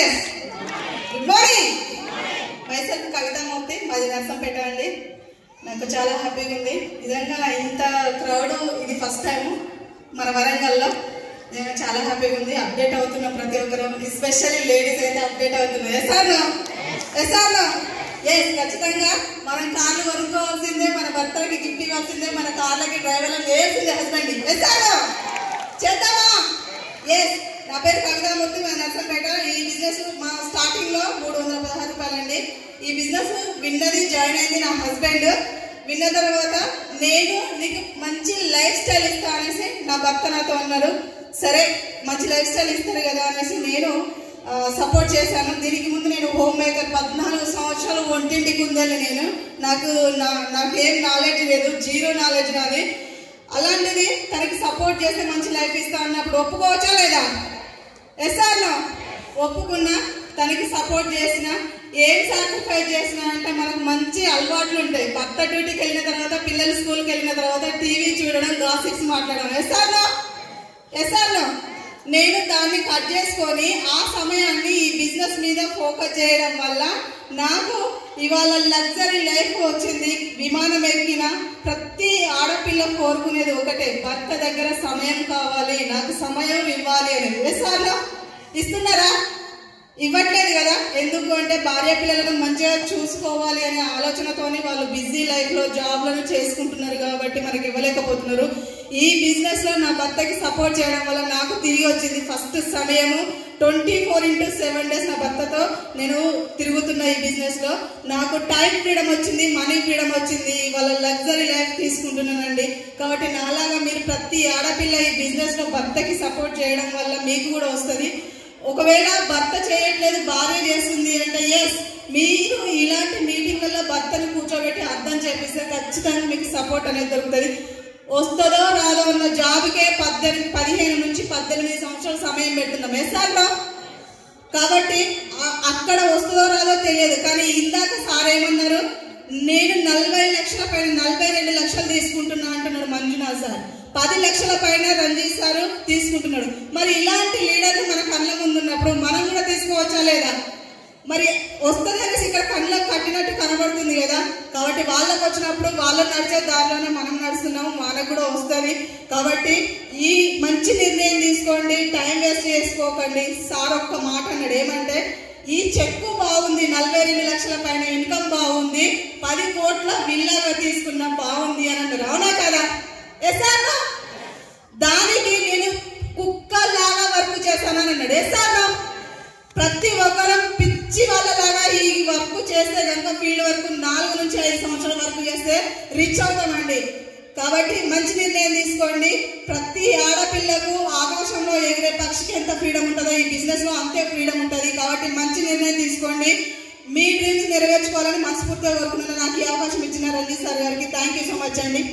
Students, good morning. Myself కవితామూర్తి, మాది నర్సంపేట అండి. నాకు చాలా హ్యాపీగా ఉంది. నిజంగా ఇంత క్రౌడ్ ఇది ఫస్ట్ టైం మన వరంగల్లో. నిజంగా చాలా హ్యాపీగా ఉంది. అప్డేట్ అవుతున్నాం ప్రతి ఒక్కరు, ఎస్పెషల్లీ లేడీస్ అయితే అప్డేట్ అవుతున్నాం. ఎస్ ఖచ్చితంగా మనం కార్లు కొనుక్కోవాల్సిందే, మన భర్తలకి గిఫ్ట్ ఇవ్వాల్సిందే, మన కార్లకి డ్రైవర్లకు వేయాల్సిందే హస్బెండ్. చేద్దామా? ఎస్, నా పేరు కవితామూర్తి, మా నర్సంపేట. ఈ బిజినెస్ మా స్టార్టింగ్ లో 316 రూపాయలండి. ఈ బిజినెస్ విన్నది, జాయిన్ అయింది నా హస్బెండ్. విన్న తర్వాత నేను నీకు మంచి లైఫ్ స్టైల్ ఇస్తా అనేసి నా భర్త నాతో అన్నారు. సరే, మంచి లైఫ్ స్టైల్ ఇస్తారు కదా అనేసి నేను సపోర్ట్ చేశాను. దీనికి ముందు నేను హోమ్ మేకర్, 14 సంవత్సరాలు వంటింటికి ఉందని నాకేం నాలెడ్జ్ లేదు, జీరో నాలెడ్జ్ నాది. అలాంటిది తనకి సపోర్ట్ చేస్తే మంచి లైఫ్ ఇస్తా అన్నప్పుడు ఒప్పుకోవచ్చా లేదా? ఎస్ఆర్లో ఒప్పుకున్నా. తనకి సపోర్ట్ చేసిన, ఏం సాక్రిఫైస్ చేసిన అంటే మనకు మంచి అలవాట్లు ఉంటాయి. భర్త డ్యూటీకి వెళ్ళిన తర్వాత, పిల్లలు స్కూల్కి వెళ్ళిన తర్వాత టీవీ చూడడం, గాసిప్స్ మాట్లాడడం. ఎస్ఆర్లో నేను దాన్ని కట్ చేసుకొని ఆ సమయాన్ని ఈ బిజినెస్ మీద ఫోకస్ చేయడం వల్ల నాకు ఇవాళ లగ్జరీ లైఫ్ వచ్చింది. విమానం ఎక్కిన ప్రతి ఆడపిల్ల కోరుకునేది ఒకటే, భర్త దగ్గర సమయం కావాలి, నాకు సమయం ఇవ్వాలి అనేది. ఎస్ఆర్లో ఇస్తున్నారా? ఇవ్వట్లేదు కదా. ఎందుకు అంటే భార్య పిల్లలను మంచిగా చూసుకోవాలి అనే ఆలోచనతోని వాళ్ళు బిజీ లైఫ్ లో జాబ్లను చేసుకుంటున్నారు కాబట్టి మనకి ఇవ్వలేకపోతున్నారు. ఈ బిజినెస్ లో నా భర్తకి సపోర్ట్ చేయడం వల్ల నాకు తిరిగి వచ్చింది ఫస్ట్ సమయము. 24/7 డేస్ నా భర్తతో నేను తిరుగుతున్న ఈ బిజినెస్ లో నాకు టైం ఫ్రీడమ్ వచ్చింది, మనీ ఫ్రీడమ్ వచ్చింది. వాళ్ళ లగ్జరీ లైఫ్ తీసుకుంటున్నానండి. కాబట్టి నాలాగా మీరు ప్రతి ఆడపిల్ల ఈ బిజినెస్ లో భర్తకి సపోర్ట్ చేయడం వల్ల మీకు కూడా వస్తుంది. ఒకవేళ భర్త చేయట్లేదు, భార్య చేస్తుంది అంటే ఎస్, మీరు ఇలాంటి మీటింగ్లలో భర్తను కూర్చోబెట్టి అర్థం చేపిస్తే ఖచ్చితంగా మీకు సపోర్ట్ అనేది దొరుకుతుంది. వస్తుందో రాదో ఉన్న జాబ్కే 15 నుంచి 18 సంవత్సరాల సమయం పెడుతున్నాం ఎస్ఆర్లో. కాబట్టి అక్కడ వస్తుందో రాదో తెలియదు. కానీ ఇందాక సార్ ఏమన్నారు, నేను 40 లక్షల పైన 42 లక్షలు తీసుకుంటున్నా అంటున్నాడు మంజునాథ్ సార్. 10 లక్షల పైన రంజిత్ సార్ తీసుకుంటున్నాడు. మరి ఇలాంటి లీడర్లు మన కళ్ళ ముందు ఉన్నప్పుడు మనం కూడా తీసుకోవచ్చా లేదా? మరి వస్తుంది అనేసి ఇక్కడ కళ్ళకు కట్టినట్టు కనబడుతుంది కదా. కాబట్టి వాళ్ళకు వచ్చినప్పుడు వాళ్ళు నడిచే దారిలోనే మనం నడుస్తున్నాము, మనకు కూడా వస్తుంది. కాబట్టి ఈ మంచి నిర్ణయం తీసుకోండి, టైం వేస్ట్ చేసుకోకండి. సార్ ఒక్క మాట అన్నాడు, ఏమంటే ఈ చెక్కు బాగుంది, 42 లక్షల పైన ఇన్కమ్ బాగుంది, 10 కోట్ల విల్లాగా తీసుకున్నా బాగుంది అని అన్నారు. అవునా కదా? ఎస్ఆర్లో దానికి నేను కుక్కలాగా వర్క్ చేశానని అన్నాడు. ఎస్ఆర్లో ప్రతి ఒక్కరం పిచ్చి వాళ్ళలాగా ఈ వర్క్ చేస్తే కనుక ఫీల్డ్ వర్క్ 4 నుంచి 5 సంవత్సరాల వరకు చేస్తే రిచ్ అవుతామండి. కాబట్టి మంచి నిర్ణయం తీసుకోండి. ప్రతి ఆడపిల్లకు ఆకాశంలో ఎగిరే పక్షికి ఎంత ఫ్రీడమ్ ఉంటుందో ఈ బిజినెస్ లో అంతే ఫ్రీడమ్ ఉంటుంది. కాబట్టి మంచి నిర్ణయం తీసుకోండి. మీ డ్రీమ్స్ నెరవేర్చుకోవాలని మనస్ఫూర్తిగా కోరుకుంటున్నాను. నాకు ఈ అవకాశం ఇచ్చిన రంజిత్ సార్ గారికి థ్యాంక్ యూ సో మచ్ అండి.